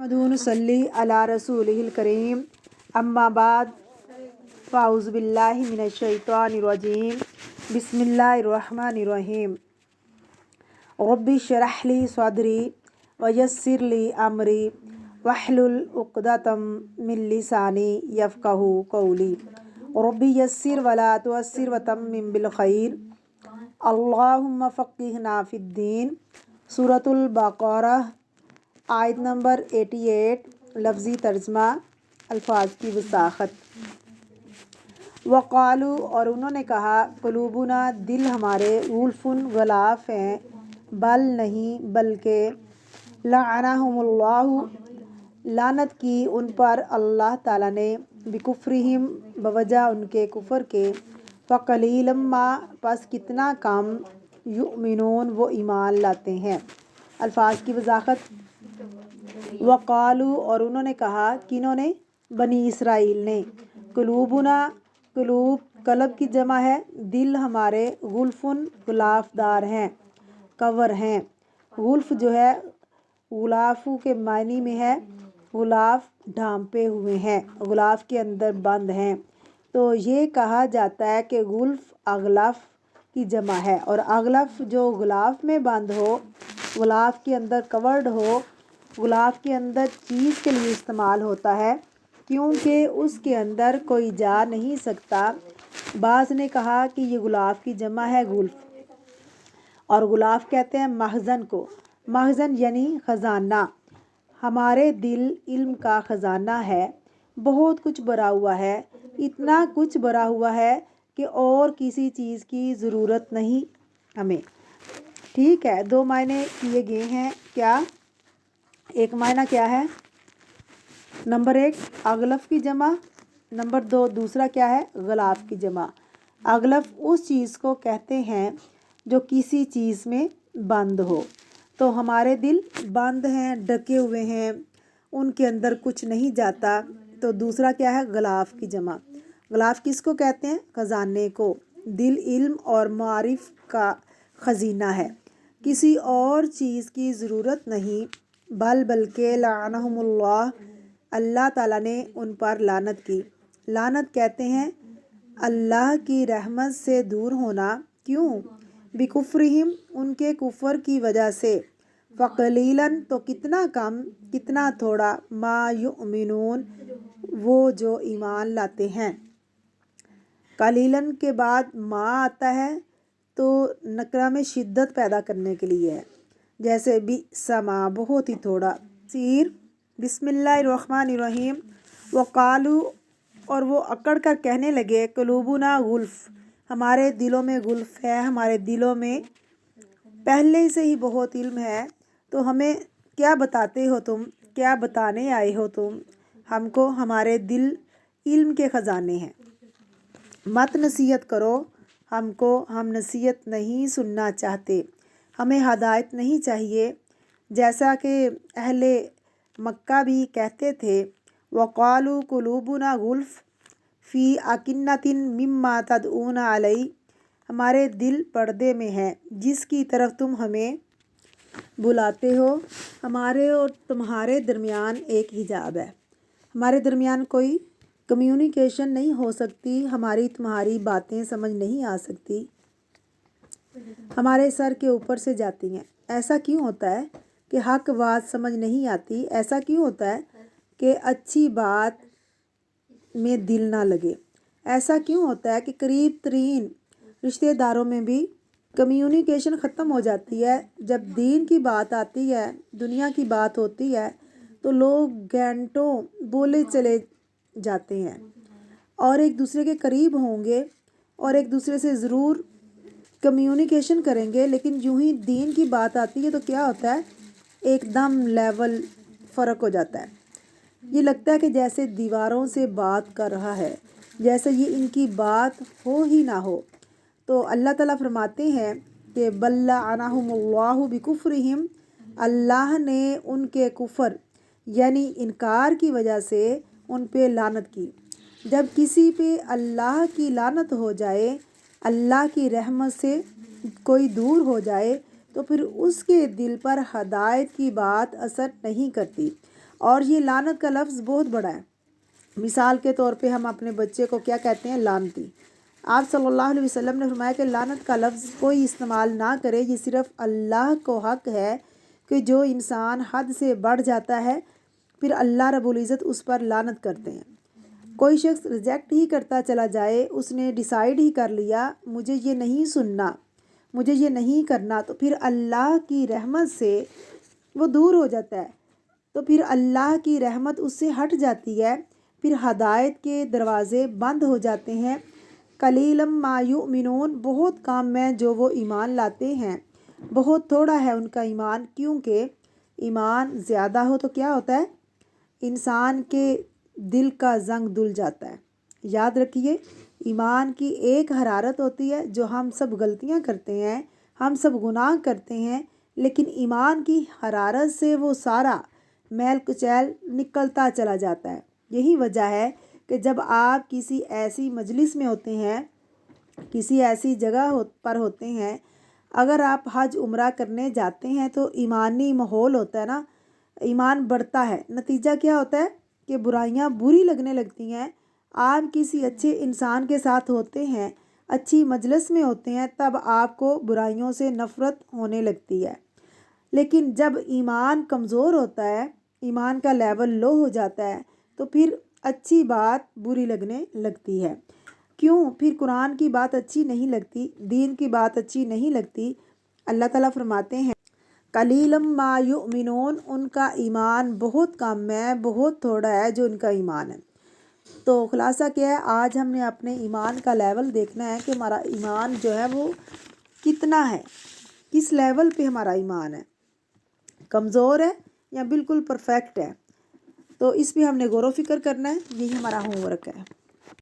नसल्ली अला रसूलिहिल करीम अम्मा बाद फ़ाउज़ु बिल्लाहि मिनश्शैतानिर्रजीम बिस्मिल्लाहिर्रहमानिर्रहीम रब्बि इश्रह ली सदरी वयस्सिर ली अमरी वहलुल उक़दतम मिन लिसानी यफ़क़हू क़ौली रब्बि यस्सिर वला तुअस्सिर वतम्मिम बिल खैर अल्लाहुम्मा फ़क़्क़िहना फ़िद्दीन। सूरतुल बक़रह आयत नंबर 88। लफ्ज़ी तर्जमा अल्फाज की वसाख़त। वक़ालू और उन्होंने कहा, क़ुलूबुना दिल हमारे गुल्फ़ुन ग़िलाफ़ हैं, बल नहीं बल्कि लअनहुमुल्लाहु लानत की उन पर अल्लाह ताला ने बिकुफ़्रिहिम बवजह उनके कुफ़र के फ़क़लीलम मा पस कितना कम युमिनून वो ईमान लाते हैं। अल्फाज की वजाहत। वक़ालू और उन्होंने कहा, किन्होंने? बनी इसराइल ने। क़ुलूबुना क़ुलूब क़ल्ब की जमा है, दिल हमारे गुल्फ़ुन ग़िलाफ़दार हैं, कवर हैं। गुल्फ़ जो है गुलाफ़ू के मायने में है, गुलाफ़ ढांपे हुए हैं, गुलाफ़ के अंदर बंद हैं। तो ये कहा जाता है कि गुल्फ़ अगलफ़ की जमा है और अगलफ़ जो गुलाफ़ में बंद हो, गुलाफ़ के अंदर कवर्ड हो, गुलाफ़ के अंदर चीज़ के लिए इस्तेमाल होता है क्योंकि उसके अंदर कोई जा नहीं सकता। बाज़ ने कहा कि ये गुलाफ़ की जमा है गुल्फ़, और गुलाफ़ कहते हैं महज़न को। महज़न यानी ख़जाना। हमारे दिल इल्म का ख़जाना है, बहुत कुछ भरा हुआ है, इतना कुछ भरा हुआ है कि और किसी चीज़ की ज़रूरत नहीं हमें। ठीक है, दो मायने किए गए हैं। क्या? एक मायना क्या है? नंबर 1 अगलफ़ की जमा, नंबर 2 दूसरा क्या है? ग़िलाफ़ की जमा। अगलफ़ उस चीज़ को कहते हैं जो किसी चीज़ में बंद हो। तो हमारे दिल बंद हैं, ढके हुए हैं, उनके अंदर कुछ नहीं जाता। तो दूसरा क्या है? ग़िलाफ़ की जमा। ग़िलाफ़ किसको कहते हैं? ख़जाने को। दिल इल्म और मारिफ़ का ख़ज़ीना है, किसी और चीज़ की ज़रूरत नहीं। बल्कि लअनहुमुल्लाह अल्लाह ताला ने उन पर लानत की। लानत कहते हैं अल्लाह की रहमत से दूर होना। क्यों? बिकुफ़्रिहिम उनके कुफ़र की वजह से। फ़क़लीलन तो कितना कम, कितना थोड़ा, मा युमिनून वो जो ईमान लाते हैं। कलीलन के बाद मा आता है तो नकरा में शिद्दत पैदा करने के लिए है, जैसे बि समा बहुत ही थोड़ा। सीर बिस्मिल्लाहिर्रहमानिर्रहीम। वक़ालू और वो अकड़ कर कहने लगे, क़ुलूबुना गुल्फ़ हमारे दिलों में गुल्फ़ है, हमारे दिलों में पहले से ही बहुत इल्म है। तो हमें क्या बताते हो तुम, क्या बताने आए हो तुम हमको? हमारे दिल इल्म के ख़जाने हैं, मत नसीहत करो हमको, हम नसीहत नहीं सुनना चाहते, हमें हदायत नहीं चाहिए। जैसा कि अहले मक्का भी कहते थे, वक़ालू क़ुलूबुना गुल्फ़ फ़ी अकिन्नतिन मिम्मा तदऊना अलई हमारे दिल पर्दे में है जिसकी तरफ तुम हमें बुलाते हो। हमारे और तुम्हारे दरमियान एक हिजाब है, हमारे दरमियान कोई कम्युनिकेशन नहीं हो सकती, हमारी तुम्हारी बातें समझ नहीं आ सकती, हमारे सर के ऊपर से जाती हैं। ऐसा क्यों होता है कि हक बात समझ नहीं आती? ऐसा क्यों होता है कि अच्छी बात में दिल ना लगे? ऐसा क्यों होता है कि करीब तरीन रिश्तेदारों में भी कम्युनिकेशन ख़त्म हो जाती है? जब दीन की बात आती है, दुनिया की बात होती है, तो लोग घंटों बोले चले जाते हैं और एक दूसरे के करीब होंगे और एक दूसरे से ज़रूर कम्युनिकेशन करेंगे, लेकिन यूं ही दीन की बात आती है तो क्या होता है, एकदम लेवल फ़र्क हो जाता है। ये लगता है कि जैसे दीवारों से बात कर रहा है, जैसे ये इनकी बात हो ही ना हो। तो अल्लाह ताला फरमाते हैं कि बल्ला अनहुमुल्लाहु बिकुफ़्रिहिम अल्लाह ने उनके कुफ़र यानी इनकार की वजह से उन पे लानत की। जब किसी पे अल्लाह की लानत हो जाए, अल्लाह की रहमत से कोई दूर हो जाए, तो फिर उसके दिल पर हदायत की बात असर नहीं करती اور یہ لعنت کا لفظ بہت بڑا ہے۔ مثال کے طور پہ ہم اپنے بچے کو کیا کہتے ہیں؟ لعنتی۔ آپ صلی اللہ علیہ وسلم نے فرمایا کہ لعنت کا لفظ کوئی استعمال نہ کرے، یہ صرف اللہ کو حق ہے کہ جو انسان حد سے بڑھ جاتا ہے پھر اللہ رب العزت اس پر لعنت کرتے ہیں۔ کوئی شخص ریجیکٹ ہی کرتا چلا جائے، اس نے ڈیسائیڈ ہی کر لیا مجھے یہ نہیں سننا، مجھے یہ نہیں کرنا، تو پھر اللہ کی رحمت سے وہ دور ہو جاتا ہے، تو پھر اللہ کی رحمت اس سے ہٹ جاتی ہے، پھر ہدایت کے دروازے بند ہو جاتے ہیں۔ قلیلم ما یؤمنون، بہت کم ہیں جو وہ ایمان لاتے ہیں، بہت تھوڑا ہے ان کا ایمان، کیونکہ ایمان زیادہ ہو تو کیا ہوتا ہے؟ انسان کے دل کا زنگ دل جاتا ہے۔ یاد رکھیے، ایمان کی ایک حرارت ہوتی ہے جو ہم سب غلطیاں کرتے ہیں، ہم سب گناہ کرتے ہیں، لیکن ایمان کی حرارت سے وہ سارا میل کچیل نکلتا چلا جاتا ہے۔ یہی وجہ ہے کہ جب آپ کسی ایسی مجلس میں ہوتے ہیں، کسی ایسی جگہ پر ہوتے ہیں، اگر آپ حج عمرہ کرنے جاتے ہیں تو ایمانی ماحول ہوتا ہے نا، ایمان بڑھتا ہے۔ نتیجہ کیا ہوتا ہے کہ برائیاں بری لگنے لگتی ہیں۔ آپ کسی اچھے انسان کے ساتھ ہوتے ہیں، اچھی مجلس میں ہوتے ہیں، تب آپ کو برائیوں سے نفرت ہونے لگتی ہے۔ لیکن جب ایمان کمزور ہوتا ہے، ایمان کا لیول لو ہو جاتا ہے، تو پھر اچھی بات بری لگنے لگتی ہے۔ کیوں؟ پھر قرآن کی بات اچھی نہیں لگتی، دین کی بات اچھی نہیں لگتی۔ اللہ تعالیٰ فرماتے ہیں قلیلم ما یؤمنون، ان کا ایمان بہت کم ہے، بہت تھوڑا ہے جو ان کا ایمان ہے۔ تو خلاصہ کیا ہے؟ آج ہم نے اپنے ایمان کا لیول دیکھنا ہے کہ ہمارا ایمان جو ہے وہ کتنا ہے، کس لیول پہ ہمارا ایمان ہے، کمزور ہے یا بالکل پرفیکٹ ہے۔ تو اس پہ ہم نے غور و فکر کرنا ہے، یہی ہمارا ہوم ورک ہے۔